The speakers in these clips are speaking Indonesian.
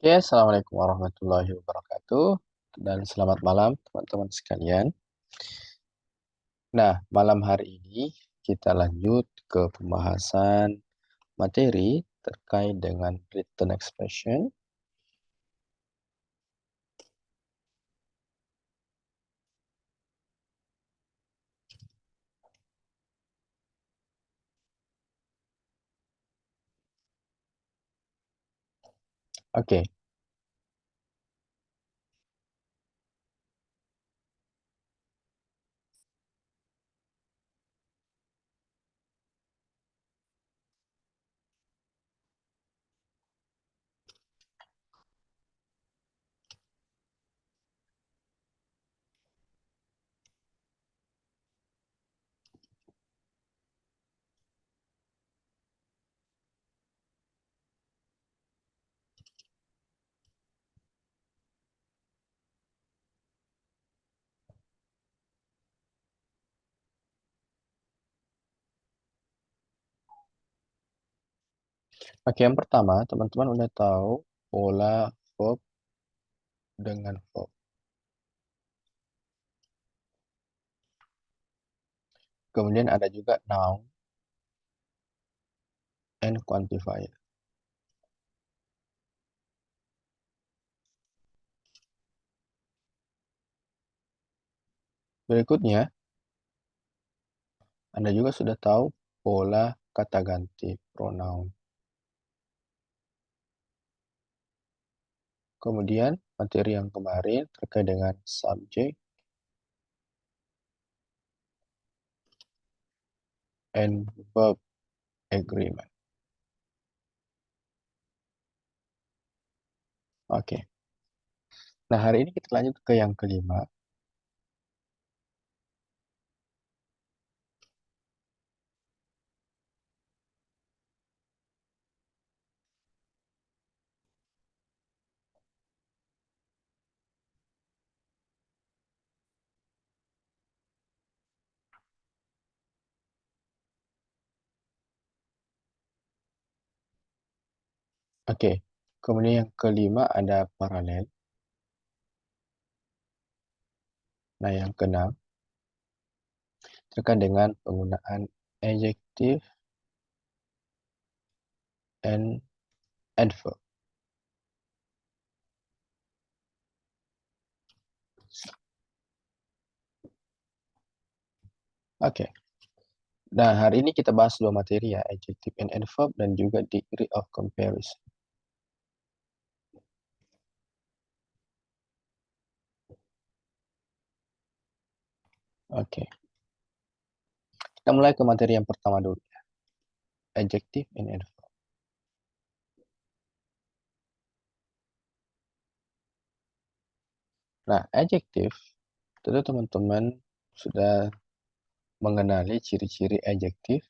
Oke, Assalamualaikum warahmatullahi wabarakatuh, dan selamat malam teman-teman sekalian. Nah, malam hari ini kita lanjut ke pembahasan materi terkait dengan written expression. Oke, yang pertama, teman-teman udah tahu pola verb dengan verb. Kemudian ada juga noun and quantifier. Berikutnya, Anda juga sudah tahu pola kata ganti pronoun. Kemudian, materi yang kemarin terkait dengan subject and verb agreement. Oke. Nah, hari ini kita lanjut ke yang kelima. Oke. Kemudian yang kelima ada paralel. Nah, yang keenam terkait dengan penggunaan adjective and adverb. Oke. Nah, hari ini kita bahas dua materi ya, adjective and adverb dan juga degree of comparison. Oke. Kita mulai ke materi yang pertama dulu ya, adjective and adverb. Nah, adjective, tentu teman-teman sudah mengenali ciri-ciri adjective.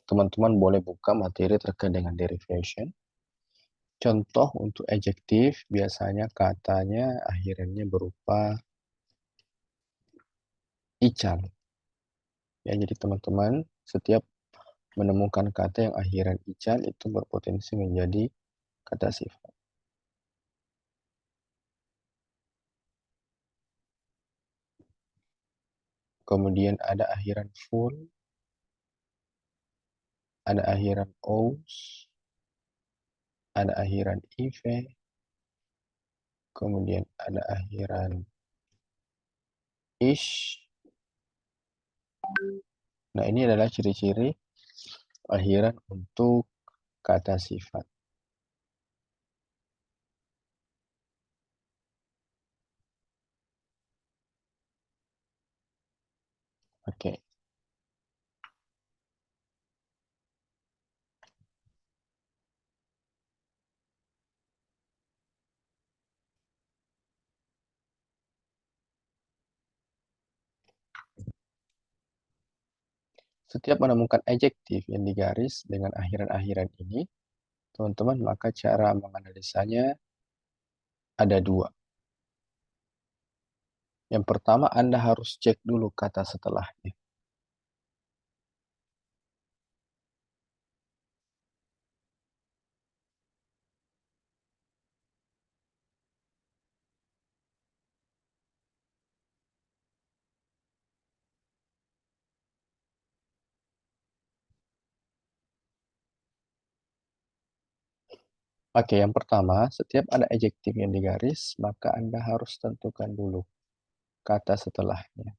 Teman-teman boleh buka materi terkait dengan derivation. Contoh untuk adjektif biasanya katanya akhirannya berupa ical. Ya, jadi teman-teman setiap menemukan kata yang akhiran ical itu berpotensi menjadi kata sifat. Kemudian ada akhiran full, ada akhiran os, ada akhiran ive, kemudian ada akhiran ish. Nah, ini adalah ciri-ciri akhiran untuk kata sifat. Oke. Setiap menemukan adjektif yang digaris dengan akhiran-akhiran ini, teman-teman, maka cara menganalisanya ada dua. Yang pertama, Anda harus cek dulu kata setelahnya. Oke, yang pertama, setiap ada adjektif yang digaris, maka Anda harus tentukan dulu kata setelahnya.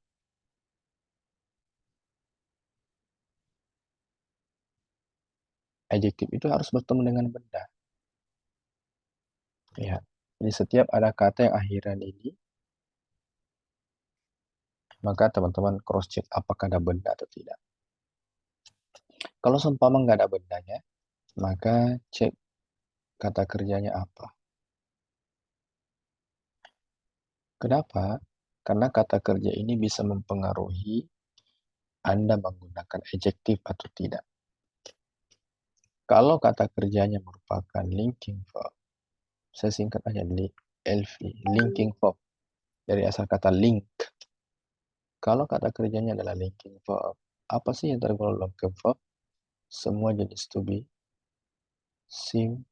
Adjektif itu harus bertemu dengan benda. Ya. Jadi setiap ada kata yang akhiran ini, maka teman-teman cross-check apakah ada benda atau tidak. Kalau seumpama nggak ada bendanya, maka cek kata kerjanya apa. Kenapa? Karena kata kerja ini bisa mempengaruhi Anda menggunakan adjektif atau tidak. Kalau kata kerjanya merupakan linking verb, saya singkat aja LV, linking verb, dari asal kata link. Kalau kata kerjanya adalah linking verb, apa sih yang tergolong linking verb? Semua jenis to be, seem,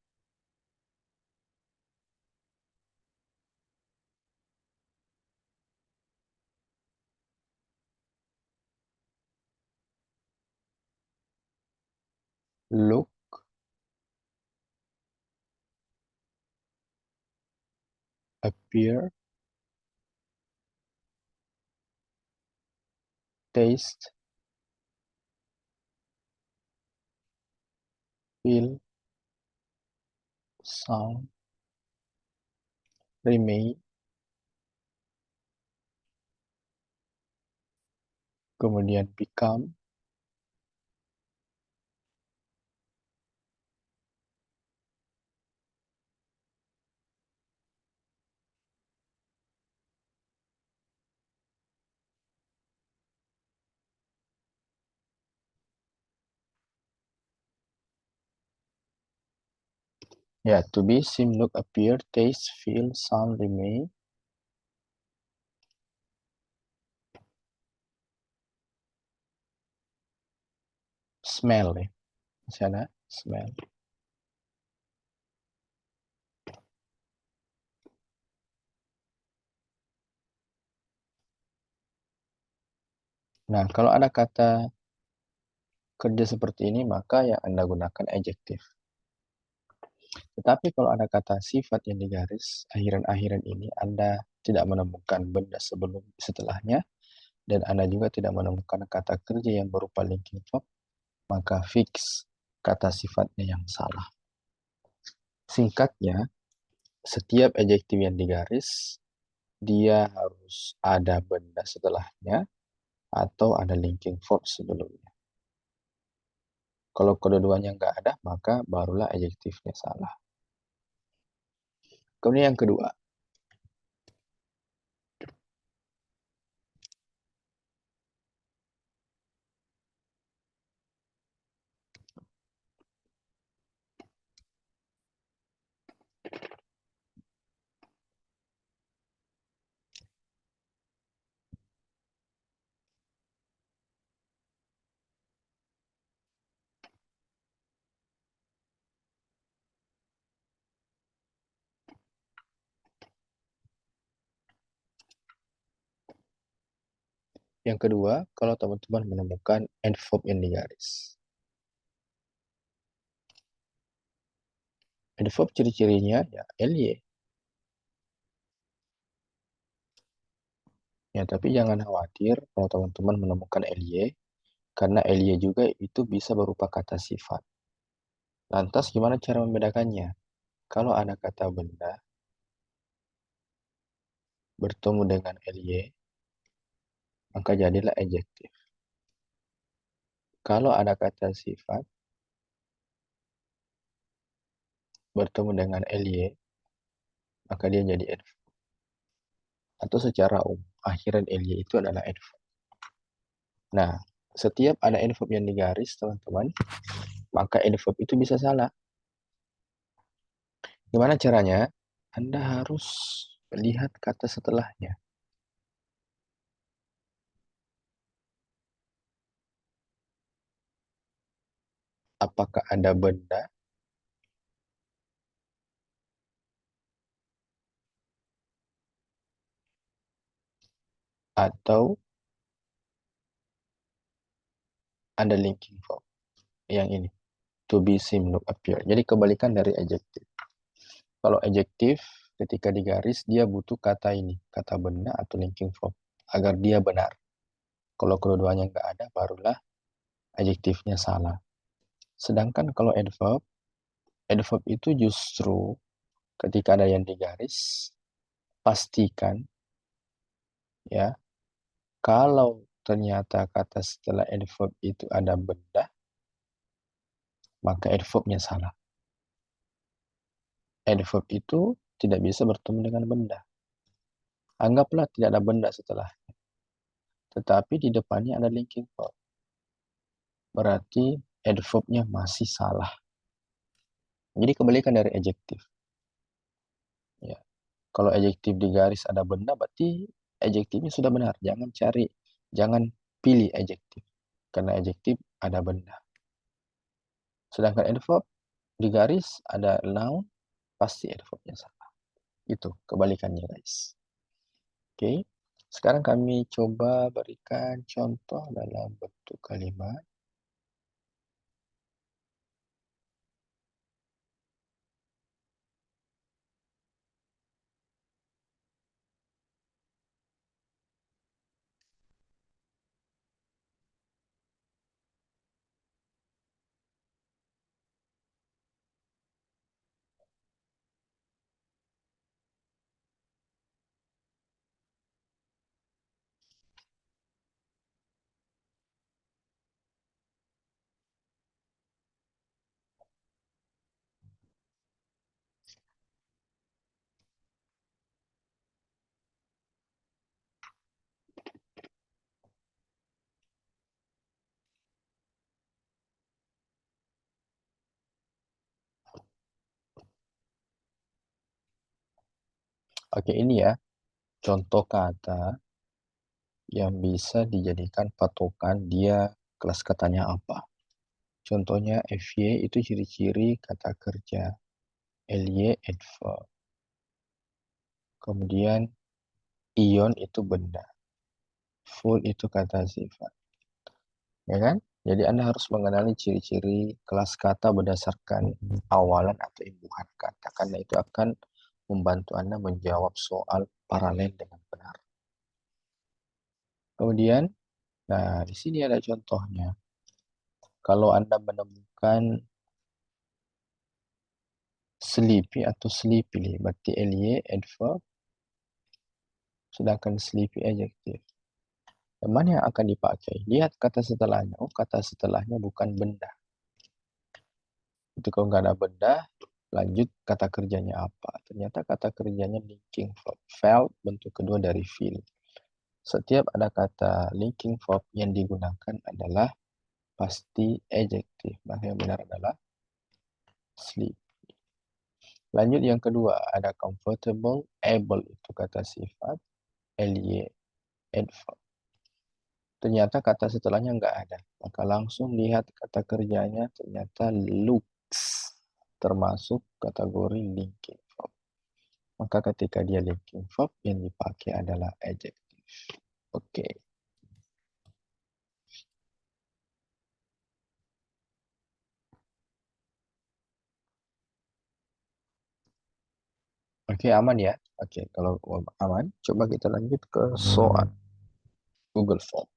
look, appear, taste, feel, sound, remain, kemudian become. Ya, to be, seem, look, appear, taste, feel, sound, remain, smell ya. Masih ada smell. Nah, kalau ada kata kerja seperti ini, maka yang Anda gunakan adjektif. Tetapi kalau ada kata sifat yang digaris, akhiran-akhiran ini Anda tidak menemukan benda sebelum setelahnya, dan Anda juga tidak menemukan kata kerja yang berupa linking verb, maka fix kata sifatnya yang salah. Singkatnya, setiap adjektif yang digaris, dia harus ada benda setelahnya, atau ada linking verb sebelumnya. Kalau kedua-duanya nggak ada, maka barulah adjektifnya salah. Kemudian yang kedua, kalau teman-teman menemukan end verb yang digaris. End verb ciri-cirinya ya ly. Ya, tapi jangan khawatir kalau teman-teman menemukan ly, karena ly juga itu bisa berupa kata sifat. Lantas gimana cara membedakannya? Kalau ada kata benda bertemu dengan ly, maka jadilah adjektif. Kalau ada kata sifat bertemu dengan ly, maka dia jadi adverb. Atau secara akhiran ly itu adalah adverb. Nah, setiap ada adverb yang digaris, teman-teman, maka adverb itu bisa salah. Gimana caranya? Anda harus lihat kata setelahnya. Apakah ada benda atau ada linking verb. Yang ini. To be, seem, look, appear. Jadi kebalikan dari adjective. Kalau adjektif, ketika digaris, dia butuh kata ini, kata benda atau linking verb, agar dia benar. Kalau kedua-duanya nggak ada, barulah adjektifnya salah. Sedangkan kalau adverb, adverb itu justru ketika ada yang digaris, pastikan ya, kalau ternyata kata setelah adverb itu ada benda, maka adverbnya salah. Adverb itu tidak bisa bertemu dengan benda. Anggaplah tidak ada benda setelah, tetapi di depannya ada linking verb. Berarti adverbnya masih salah. Jadi kebalikan dari adjektif. Ya. Kalau adjektif di garis ada benda, berarti adjektifnya sudah benar. Jangan pilih adjektif. Karena adjektif ada benda. Sedangkan adverb di garis ada noun, pasti adverbnya salah. Itu kebalikannya, guys. Oke. Sekarang kami coba berikan contoh dalam bentuk kalimat. Oke, ini ya contoh kata yang bisa dijadikan patokan dia kelas katanya apa. Contohnya FY itu ciri-ciri kata kerja. LY adverb. Kemudian ion itu benda. Full itu kata sifat. Ya kan? Jadi Anda harus mengenali ciri-ciri kelas kata berdasarkan awalan atau imbuhan kata. Karena itu akan membantu Anda menjawab soal paralel dengan benar. Kemudian, nah di sini ada contohnya. Kalau Anda menemukan sleepy atau sleepy, berarti LY adverb, sedangkan sleepy adjektif. Yang mana yang akan dipakai? Lihat kata setelahnya. Oh, kata setelahnya bukan benda. Itu kalau nggak ada benda, lanjut kata kerjanya apa? Ternyata kata kerjanya linking verb. Felt bentuk kedua dari feel. Setiap ada kata linking verb yang digunakan adalah pasti adjektif. Maka yang benar adalah sleep. Lanjut yang kedua, ada comfortable, able itu kata sifat, ly, adverb. Ternyata kata setelahnya nggak ada. Maka langsung lihat kata kerjanya, ternyata looks termasuk kategori linking verb. Maka ketika dia linking verb, yang dipakai adalah adjective. Oke. Oke, aman ya. Oke, kalau aman, coba kita lanjut ke soal Google Form.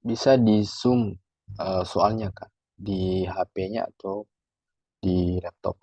Bisa di zoom soalnya Kak, di HP-nya atau di laptop.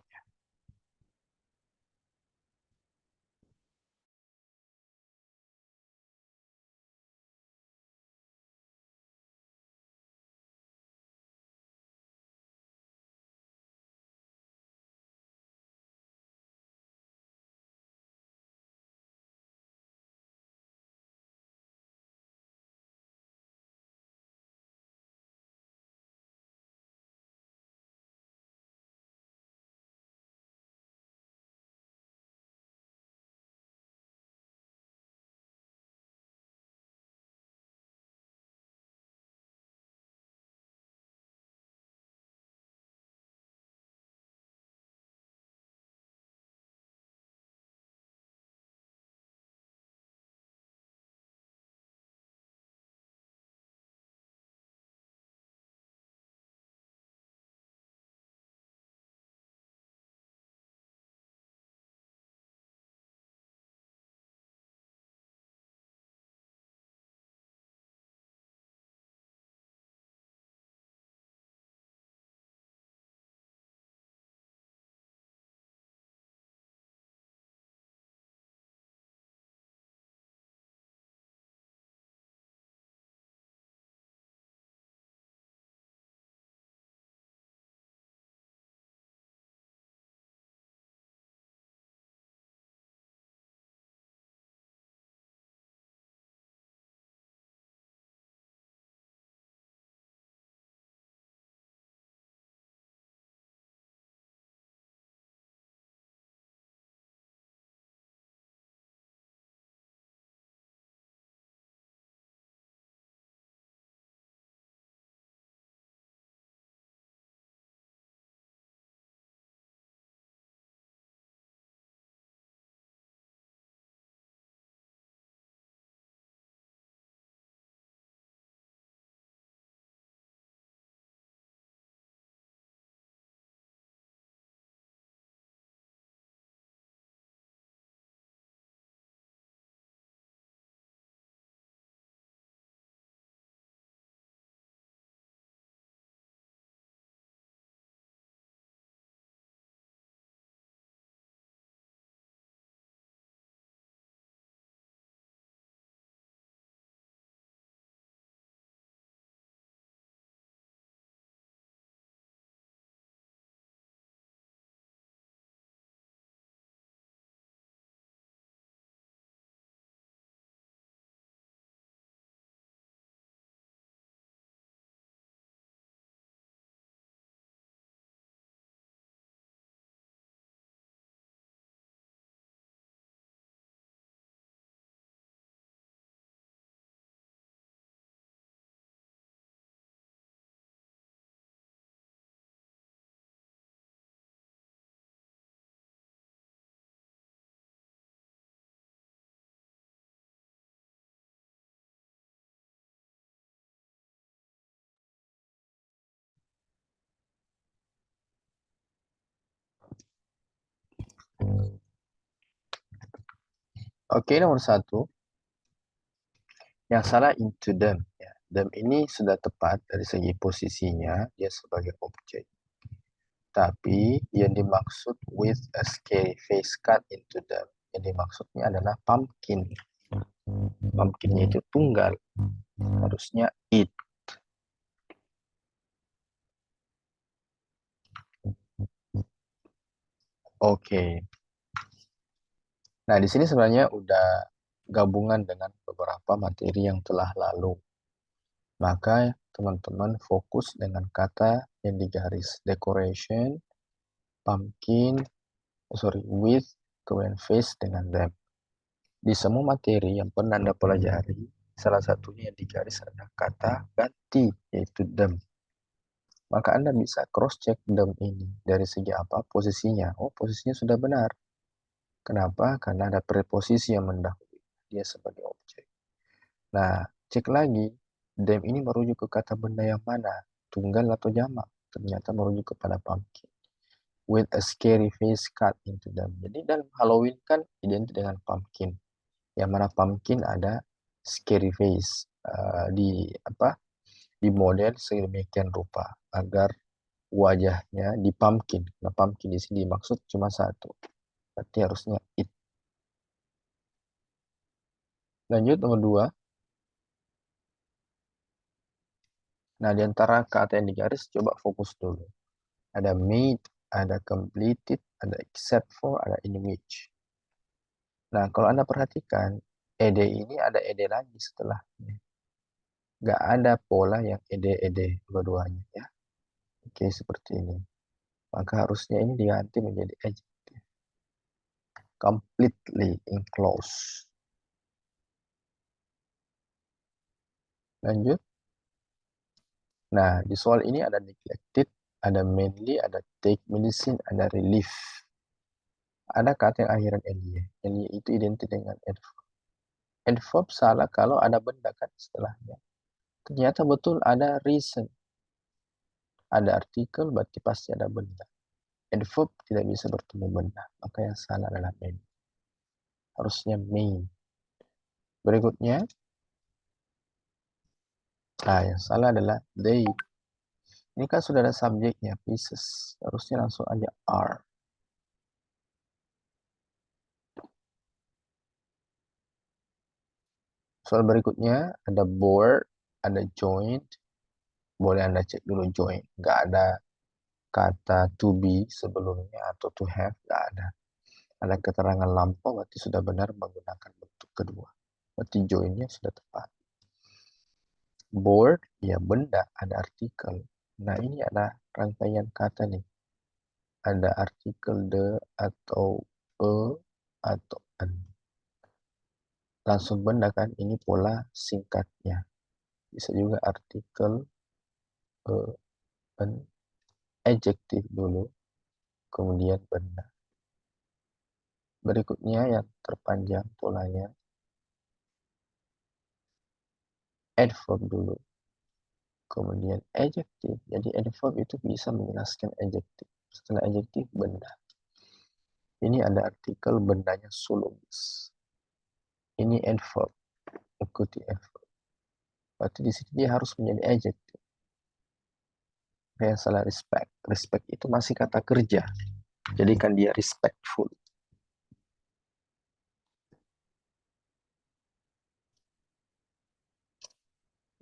Oke, nomor satu, yang salah into them. Ya. Them ini sudah tepat dari segi posisinya, dia sebagai objek. Tapi yang dimaksud with a scary face cut into them, yang dimaksudnya adalah pumpkin. Pumpkinnya itu tunggal, harusnya it. Oke. Nah, di sini sebenarnya udah gabungan dengan beberapa materi yang telah lalu. Maka teman-teman fokus dengan kata yang digaris decoration, pumpkin, with, kemudian face dengan them. Di semua materi yang pernah Anda pelajari, salah satunya yang digaris adalah kata ganti, yaitu them. Maka Anda bisa cross-check them ini dari segi apa posisinya. Oh, posisinya sudah benar. Kenapa? Karena ada preposisi yang mendahului dia sebagai objek. Nah, cek lagi, them ini merujuk ke kata benda yang mana? Tunggal atau jamak? Ternyata merujuk kepada pumpkin. With a scary face cut into them. Jadi dalam Halloween kan identik dengan pumpkin. Yang mana pumpkin ada scary face di apa? dimodel sedemikian rupa agar wajahnya di pumpkin. Nah, pumpkin di sini dimaksud cuma satu. Berarti harusnya it. Lanjut nomor 2. Nah, di antara kata yang digaris, coba fokus dulu. Ada made, ada completed, ada except for, ada in which. Nah, kalau Anda perhatikan, ed ini ada ed lagi setelahnya. Nggak ada pola yang ed dua-duanya ya. Oke, seperti ini. Maka harusnya ini diganti menjadi adjective. Completely enclosed. Lanjut. Nah, di soal ini ada neglected, ada mainly, ada take medicine, ada relief. Ada kata yang akhiran ly. Ly itu identik dengan adverb. Adverb salah kalau ada benda kan setelahnya. Ternyata betul ada reason. Ada artikel, berarti pasti ada benda. Adverb tidak bisa bertemu benda. Maka yang salah adalah main. Harusnya main. Berikutnya, yang salah adalah they. Ini kan sudah ada subjeknya, pieces. Harusnya langsung aja are. Soal berikutnya, ada board, ada joint. Boleh Anda cek dulu joint. Nggak ada kata to be sebelumnya atau to have. Nggak ada. Ada keterangan lampau, berarti sudah benar menggunakan bentuk kedua. Berarti jointnya sudah tepat. Board, ya benda, ada artikel. Nah, ini ada rangkaian kata nih. Ada artikel the atau a atau an. Langsung benda kan, ini pola singkatnya. Bisa juga artikel a, an, adjektif dulu, kemudian benda. Berikutnya yang terpanjang polanya, adverb dulu, kemudian adjektif. Jadi adverb itu bisa menjelaskan adjektif. Setelah adjektif, benda. Ini ada artikel bendanya sulungs. Ini adverb, ikuti adverb. Berarti di sini dia harus menjadi adjektif. Kayak salah respect. Respect itu masih kata kerja. Jadikan dia respectful.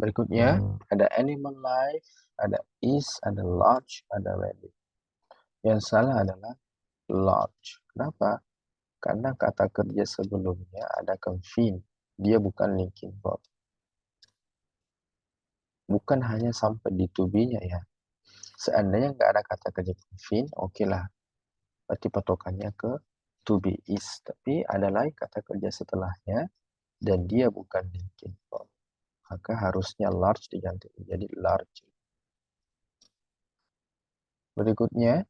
Berikutnya ada animal life, ada is, ada large, ada rabbit. Yang salah adalah large. Kenapa? Karena kata kerja sebelumnya ada confine. Dia bukan linking verb. Bukan hanya sampai di to be-nya ya. Seandainya nggak ada kata kerja confine, oke lah. Berarti patokannya ke to be is. Tapi ada lagi kata kerja setelahnya dan dia bukan linking verb. Maka harusnya large diganti menjadi large. Berikutnya,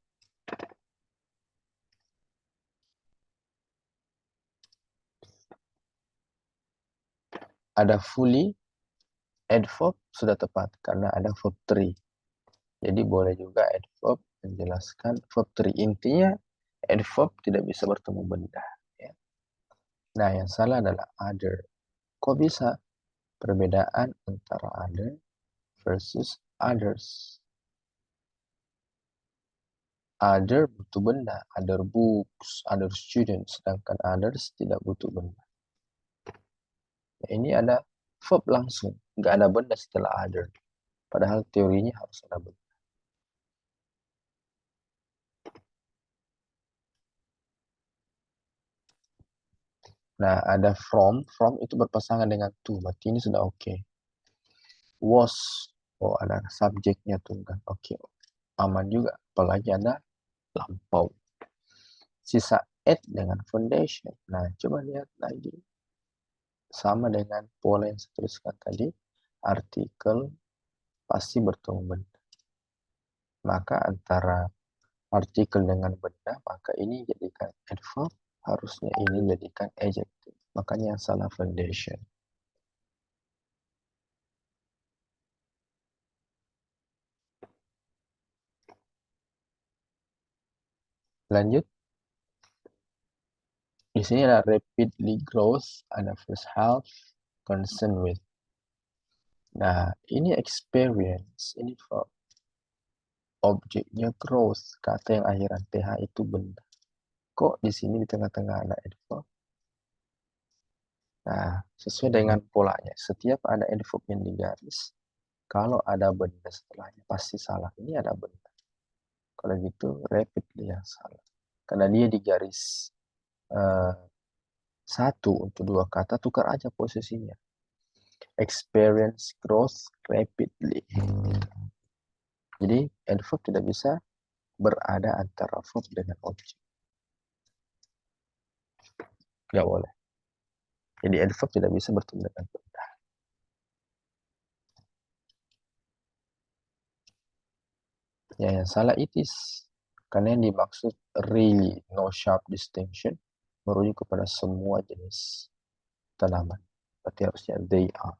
ada fully, adverb sudah tepat karena ada verb 3. Jadi boleh juga adverb menjelaskan verb 3. Intinya adverb tidak bisa bertemu benda. Ya. Nah, yang salah adalah other. Kok bisa perbedaan antara other versus others? Other butuh benda, other books, other students, sedangkan others tidak butuh benda. Nah, ini ada verb langsung, nggak ada benda setelah other. Padahal teorinya harus ada benda. Nah, ada from itu berpasangan dengan to, berarti ini sudah oke. Was, oh ada subjeknya tunggal, oke, aman juga. Apalagi ada lampau. Sisa at dengan foundation. Nah, coba lihat lagi. Sama dengan pola yang saya tuliskan tadi, artikel pasti bertemu benda. Maka antara artikel dengan benda, maka ini jadikan adverb, harusnya ini jadikan adjective. Makanya yang salah foundation. Lanjut. Di sini ada rapidly growth, ada first half, concern with. Nah, ini experience, ini verb. Objeknya growth, kata yang akhiran th itu benda. Kok di sini di tengah-tengah ada adverb? Nah, sesuai dengan polanya, setiap ada adverb yang digaris, kalau ada benda setelahnya pasti salah. Ini ada benda. Kalau gitu, rapidly yang salah. Karena dia digaris eh, satu untuk dua kata, tukar aja posisinya. Experience growth rapidly. Jadi, adverb tidak bisa berada antara verb dengan objek. Nggak boleh. Jadi, adverb tidak bisa bertemu dengan benda. Ya, yang salah it is. Karena yang dimaksud really no sharp distinction merujuk kepada semua jenis tanaman. Berarti harusnya they are.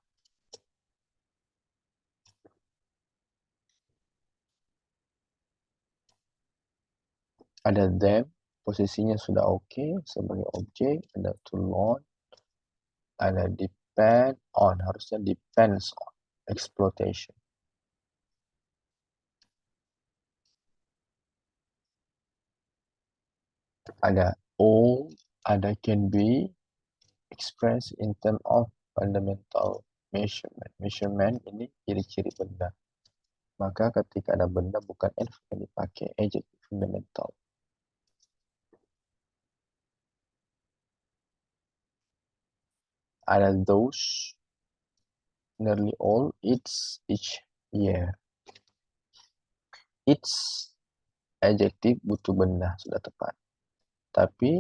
Ada them, posisinya sudah oke sebagai objek. Ada to learn, ada depend on, harusnya depends on exploitation. Ada all, ada can be expressed in terms of fundamental measurement. Measurement ini ciri-ciri benda. Maka ketika ada benda bukan adverb yang dipakai, adjective fundamental. Ada those, nearly all, each year. Each adjektif butuh benda sudah tepat. Tapi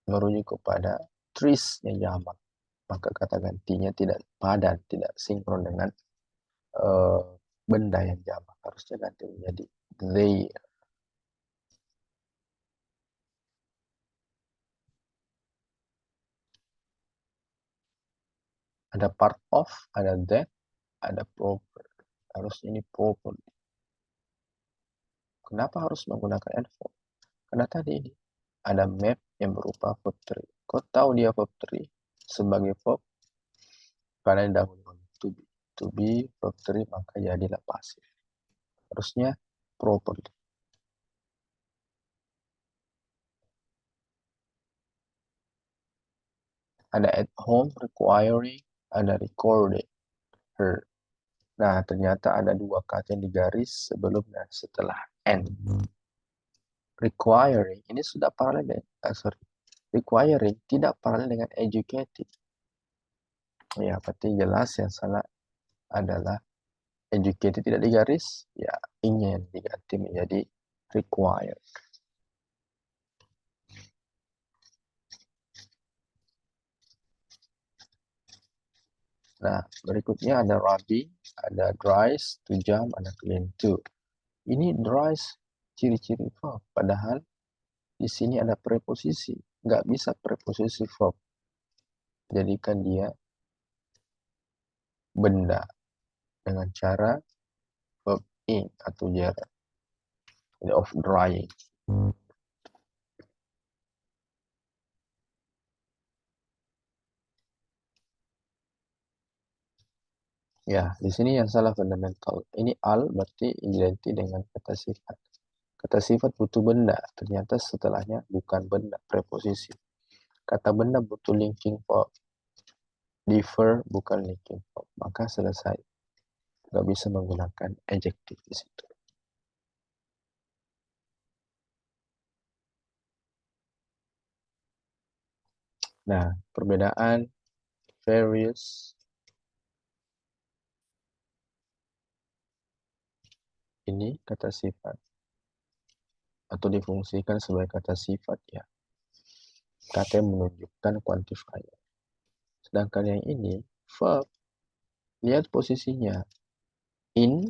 merujuk kepada trees yang jamak. Maka kata gantinya tidak padan, tidak sinkron dengan uh, benda yang jamak. Harusnya ganti menjadi they. Ada part of, ada that, ada proper. Harusnya ini proper. Kenapa harus menggunakan adverb? Karena tadi ini ada map yang berupa verb 3. Kau tahu dia verb 3 sebagai verb karena dahulu to be. To be verb 3 maka jadilah pasif. Harusnya properly. Ada at home requiring, ada recorded her. Nah, ternyata ada dua kata yang digaris sebelum dan setelah and. Requiring ini sudah paralel dengan, requiring tidak paralel dengan educated. Ya, berarti jelas yang salah adalah educated tidak digaris, ya ingin diganti menjadi required. Nah, berikutnya ada rubbing, ada dries, to jump, ada clean to. Ini dries ciri-ciri verb, padahal di sini ada preposisi, nggak bisa preposisi verb. Jadikan dia benda dengan cara verb in atau gerund. Of drying. Ya, di sini yang salah fundamental. Ini al berarti identik dengan kata sifat. Kata sifat butuh benda, ternyata setelahnya bukan benda, preposisi. Kata benda butuh linking verb. Differ bukan linking verb. Maka selesai. Nggak bisa menggunakan adjective di situ. Nah, perbedaan various ini kata sifat atau difungsikan sebagai kata sifat ya. Kata yang menunjukkan quantifier. Sedangkan yang ini verb, lihat posisinya. In,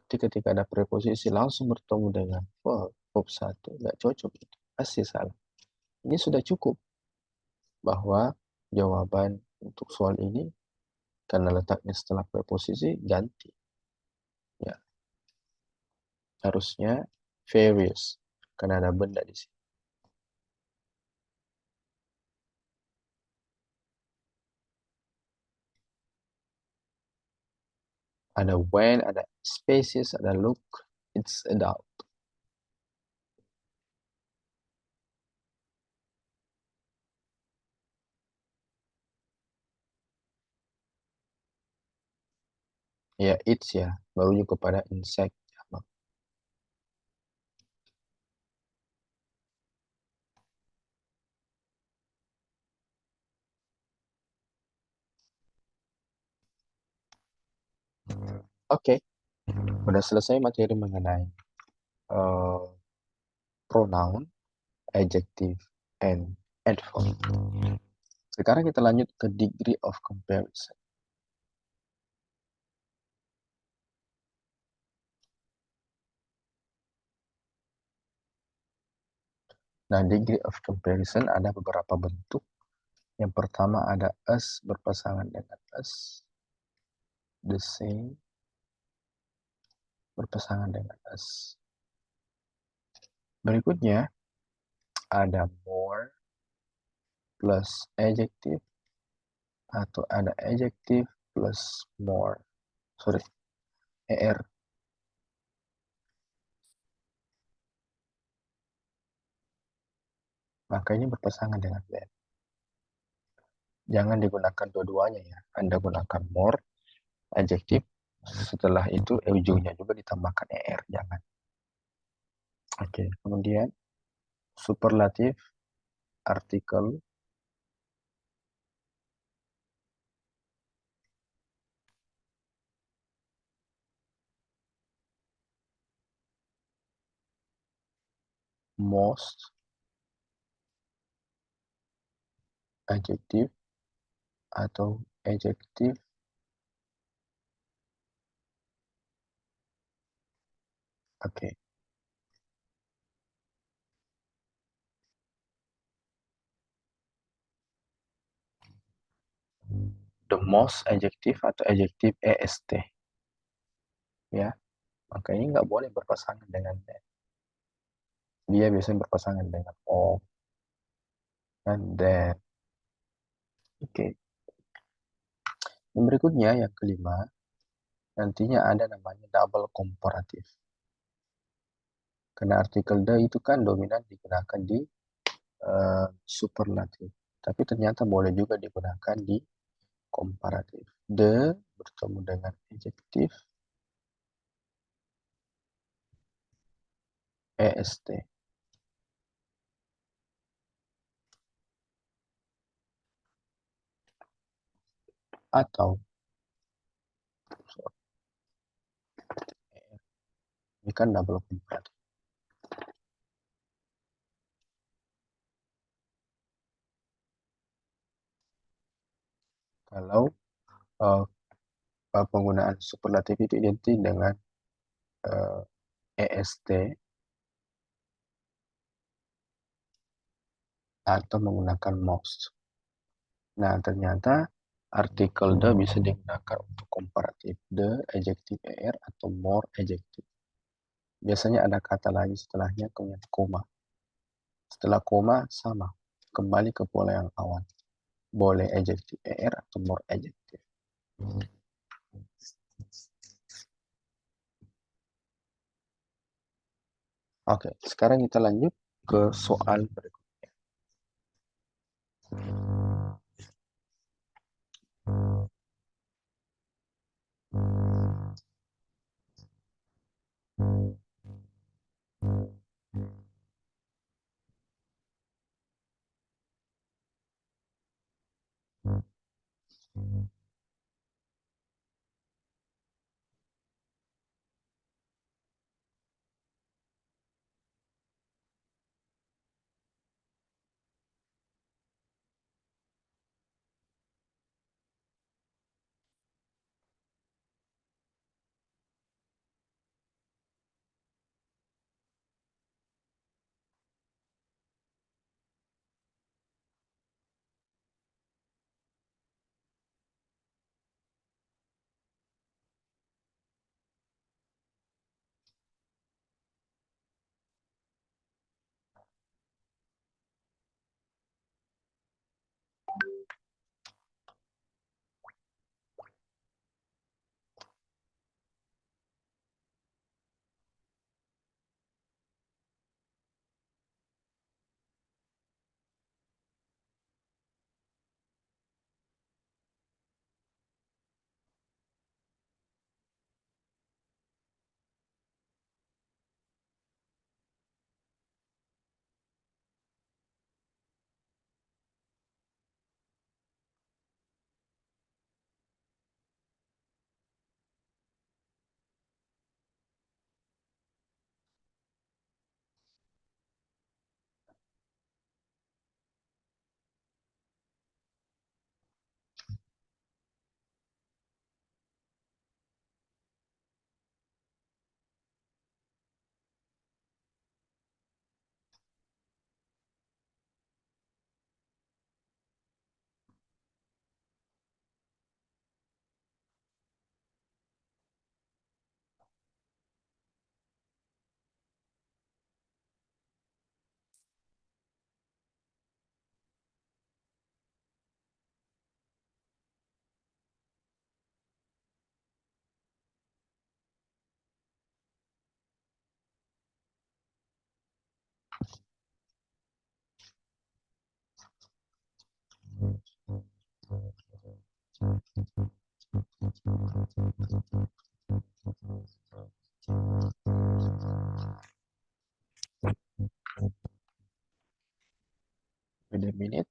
ketika ada preposisi langsung bertemu dengan verb satu, nggak cocok itu. Pasti salah. Ini sudah cukup bahwa jawaban untuk soal ini karena letaknya setelah preposisi ganti. Ya, harusnya various karena ada benda di sini. Ada when, ada species, ada look, it's adult. Ya, it's ya, barunya kepada insect. Oke, udah selesai materi mengenai uh, pronoun, adjective, and adverb. Sekarang kita lanjut ke degree of comparison. Nah, degree of comparison ada beberapa bentuk. Yang pertama ada as berpasangan dengan as, the same berpasangan dengan as. Berikutnya ada more plus adjective atau ada adjective plus more. Sorry, er. Maka ini berpasangan dengan that. Jangan digunakan dua-duanya ya. Anda gunakan more, adjective, setelah itu ujungnya juga ditambahkan er. Jangan. Oke, kemudian superlative, artikel, most, adjective, atau adjective. Oke. The most adjective atau adjective est. Ya, maka ini nggak boleh berpasangan dengan that. Dia biasanya berpasangan dengan of dan that. Oke. Yang berikutnya, yang kelima, nantinya ada namanya double comparative. Karena artikel the itu kan dominan digunakan di superlative. Tapi ternyata boleh juga digunakan di komparatif. The bertemu dengan adjektif est. Atau ini kan double comparative. Kalau uh, penggunaan superlatif itu identik dengan est atau menggunakan most. Nah, ternyata artikel the bisa digunakan untuk komparatif. The, adjective er, atau more adjective. Biasanya ada kata lagi setelahnya, kemudian koma. Setelah koma, sama. Kembali ke pola yang awal. Boleh adjective er atau more adjective. Oke, sekarang kita lanjut ke soal berikutnya. Wait a minute.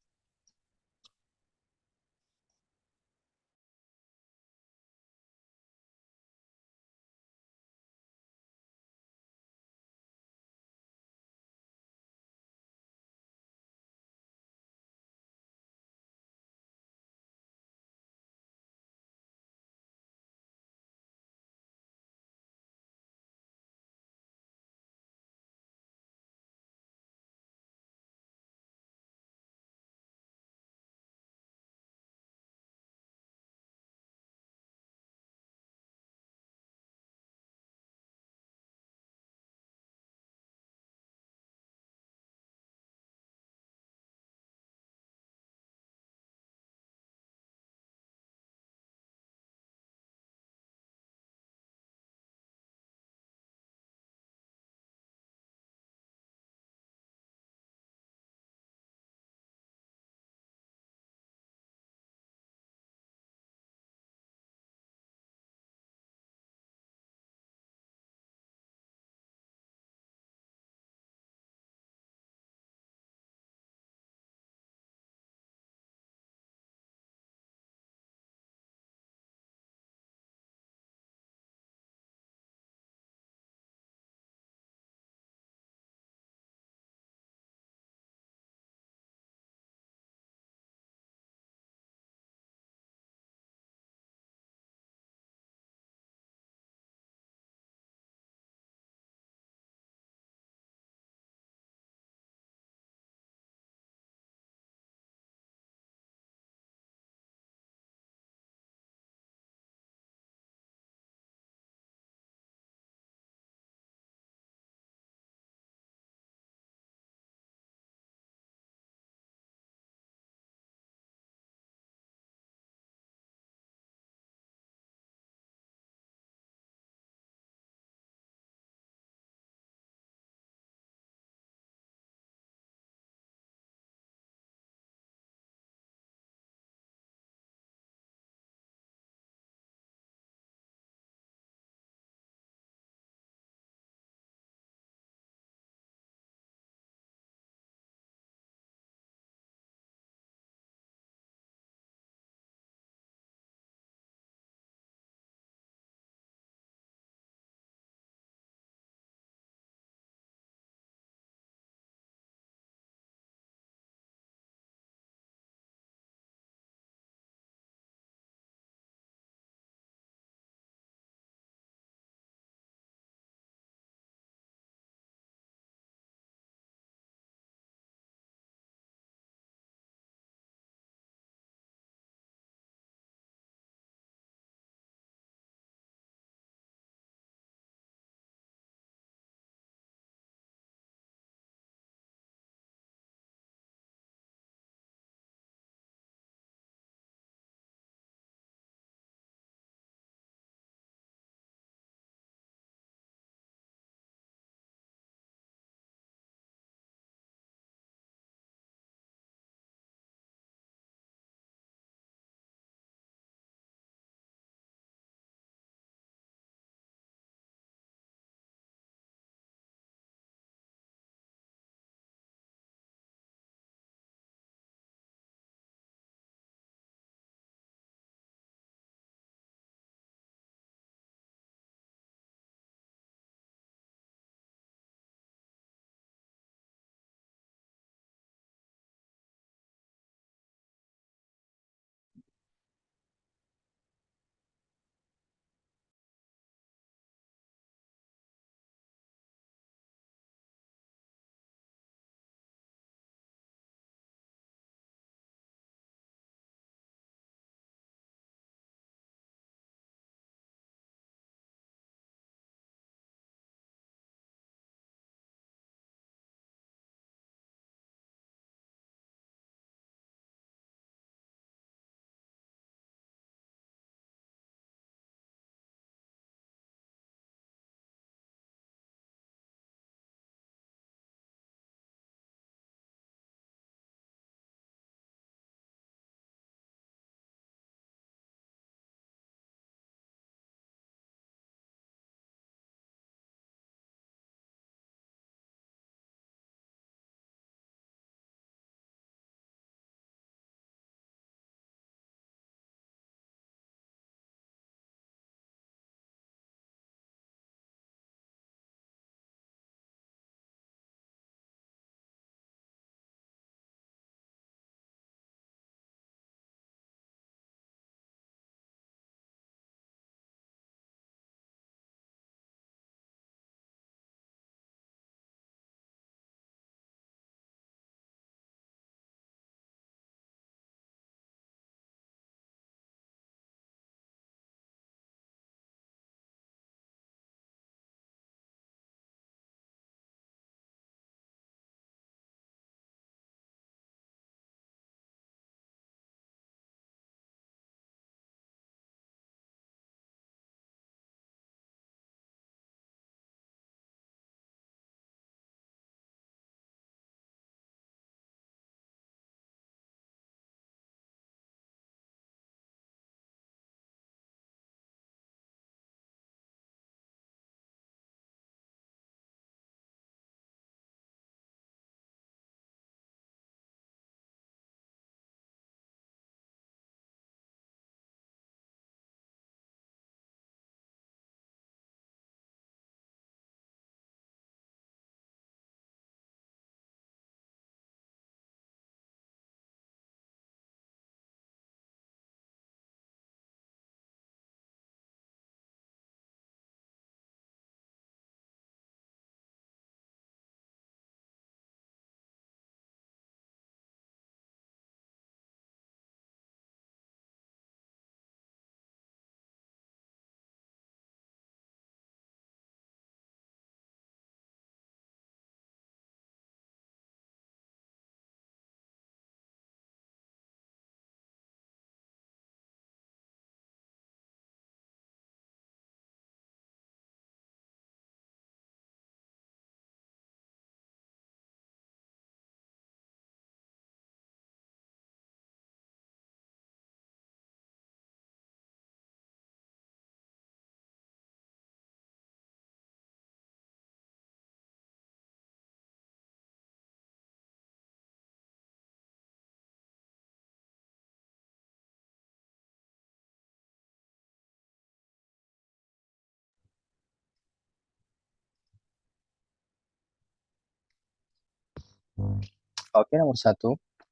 Oke, nomor 1.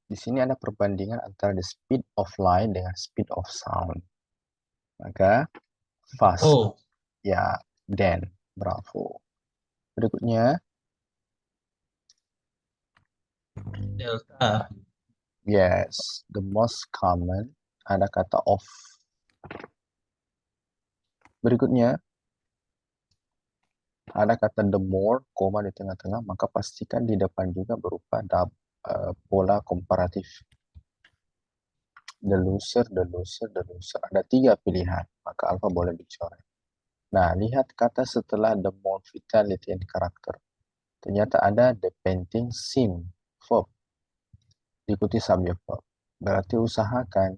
Di sini ada perbandingan antara the speed of light dengan speed of sound. Maka fast. Oh, Ya, then. Bravo. Berikutnya, delta. yes, the most common. Ada kata of. Berikutnya, ada kata the more, koma di tengah-tengah, maka pastikan di depan juga berupa pola komparatif. The loser, the loser, the loser. Ada 3 pilihan, maka alfa boleh dicoret. Nah, lihat kata setelah the more vitality and character. Ternyata ada the painting scene, verb. Diikuti subject verb. Berarti usahakan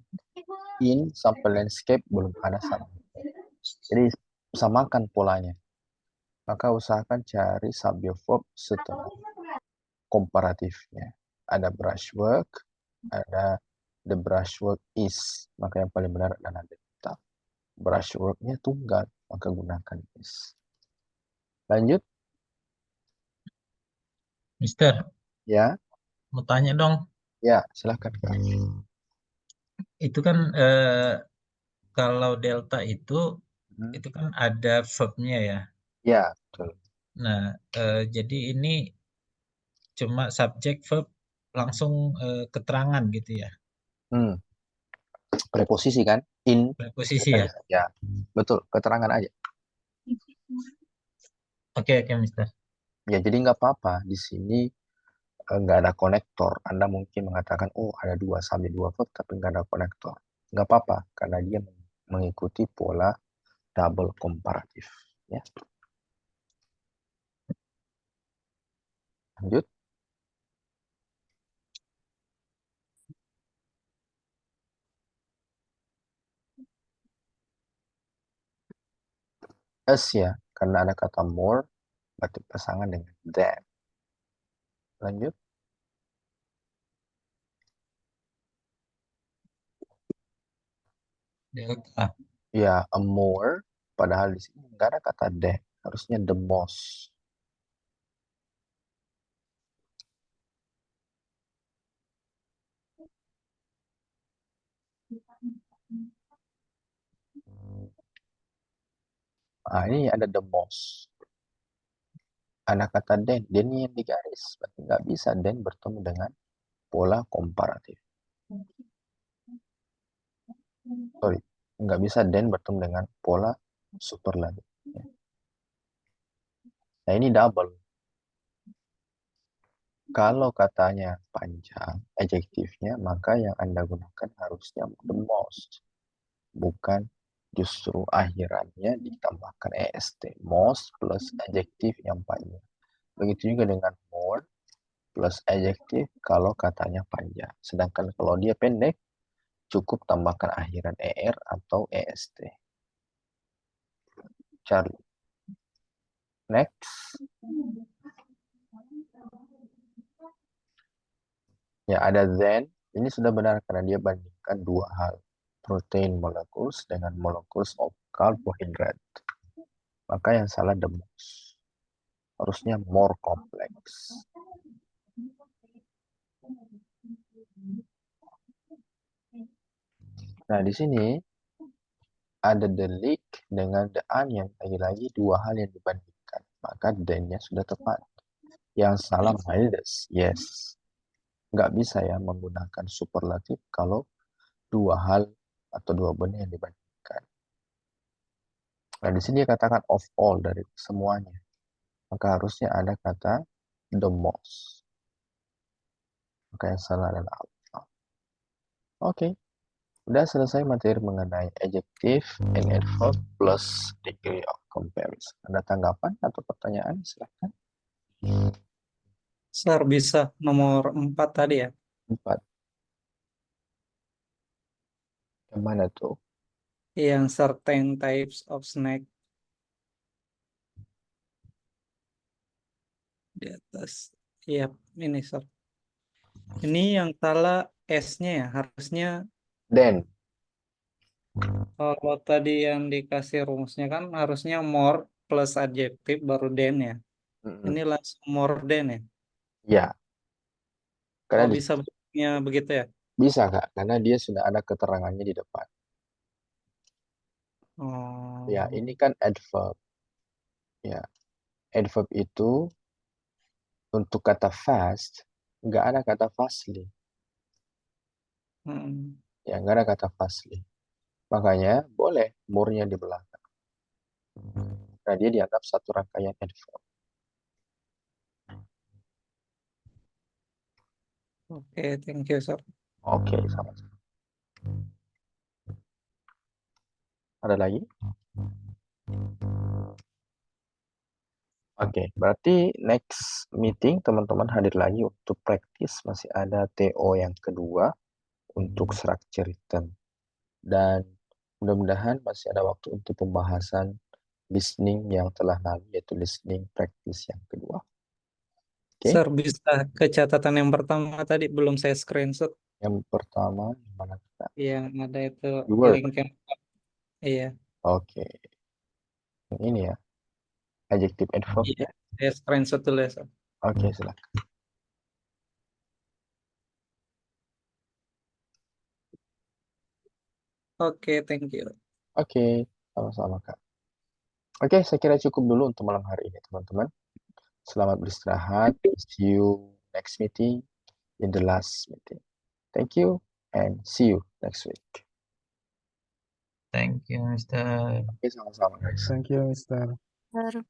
in sampai landscape belum ada subject verb. Jadi samakan polanya. Maka usahakan cari subject verb setelah komparatifnya. Ada brushwork, ada the brushwork is. Maka yang paling benar adalah delta. Brushworknya tunggal, maka gunakan is. Lanjut. Mister, Ya, mau tanya dong. ya, silahkan. Itu kan kalau delta itu kan ada verbnya ya. Ya, betul. Nah, jadi ini cuma subjek verb langsung keterangan gitu ya. Hmm. Preposisi kan? In, Preposisi tadi ya. saja. Betul, keterangan aja. Oke, oke, Mister. Ya, jadi nggak apa-apa. Di sini nggak ada konektor. Anda mungkin mengatakan, oh ada 2 sampai 2 verb, tapi nggak ada konektor. Nggak apa-apa, karena dia mengikuti pola double komparatif. Ya, lanjut. S ya, karena ada kata more, berarti pasangan dengan than. Lanjut. Delta. Ya, a more, padahal di sini nggak ada kata than. Harusnya the most. Nah, ini ada the most. Ada kata then yang digaris. Berarti nggak bisa then bertemu dengan pola komparatif. Sorry, nggak bisa then bertemu dengan pola superlatif. Ya. Nah, ini double. Kalau katanya panjang, adjektifnya, maka yang Anda gunakan harusnya the most. Bukan justru akhirannya ditambahkan est. Most plus adjektif yang panjang. Begitu juga dengan more plus adjektif kalau katanya panjang. Sedangkan kalau dia pendek, cukup tambahkan akhiran er atau est. Charlie. Next. Ya, ada then. Ini sudah benar karena dia bandingkan 2 hal. Protein molecules dengan molecules of carbohydrate. Maka yang salah the most. Harusnya more complex. Nah, di sini ada the leak dengan the onion. Lagi-lagi 2 hal yang dibandingkan. Maka then-nya sudah tepat. Yang salah mildest. Yes. Nggak bisa ya menggunakan superlatif kalau 2 hal atau 2 benda yang dibandingkan. Nah, di sini dia katakan of all, dari semuanya. Maka harusnya ada kata the most. Maka yang salah adalah alpha. Oke. Udah selesai materi mengenai adjective and adverb plus degree of comparison. Ada tanggapan atau pertanyaan? Silahkan. Sir, bisa nomor 4 tadi ya. 4. Yang mana tuh? Yang certain types of snack di atas. Iya, ini sir. Ini yang salah S-nya ya. Harusnya Then. kalau tadi yang dikasih rumusnya kan harusnya more plus adjektif baru then ya. Mm-mm. Ini langsung more than ya. Ya. Karena Oh, di bisa bentuknya begitu ya? bisa, Kak, karena dia sudah ada keterangannya di depan. Ya, Oh, ini kan adverb. Ya, adverb itu untuk kata fast, nggak ada kata fastly. mm. Ya, nggak ada kata fastly. Makanya boleh more-nya di belakang. Nah, dia dianggap satu rangkaian adverb. Oke, thank you, sir. Oke, sama-sama. Ada lagi? Oke, berarti next meeting teman-teman hadir lagi untuk praktis. Masih ada TO yang kedua untuk structure written. Dan mudah-mudahan masih ada waktu untuk pembahasan listening yang telah lalu, yaitu listening practice yang kedua. Oke, Sir, bisa ke catatan yang pertama tadi belum saya screenshot yang pertama yang mana kita? yang ada itu Keyword. link yang iya, Oke, yang ini ya, adjective adverb iya. ya. Saya screenshot dulu ya, sir. Oke, silakan. Oke, thank you. Oke, sama-sama Kak. Oke, saya kira cukup dulu untuk malam hari ini, teman-teman. Selamat beristirahat. See you next meeting, in the last meeting. Thank you and see you next week. Thank you, Mr. Oke, sama-sama guys. Thank you, Mr. Sir.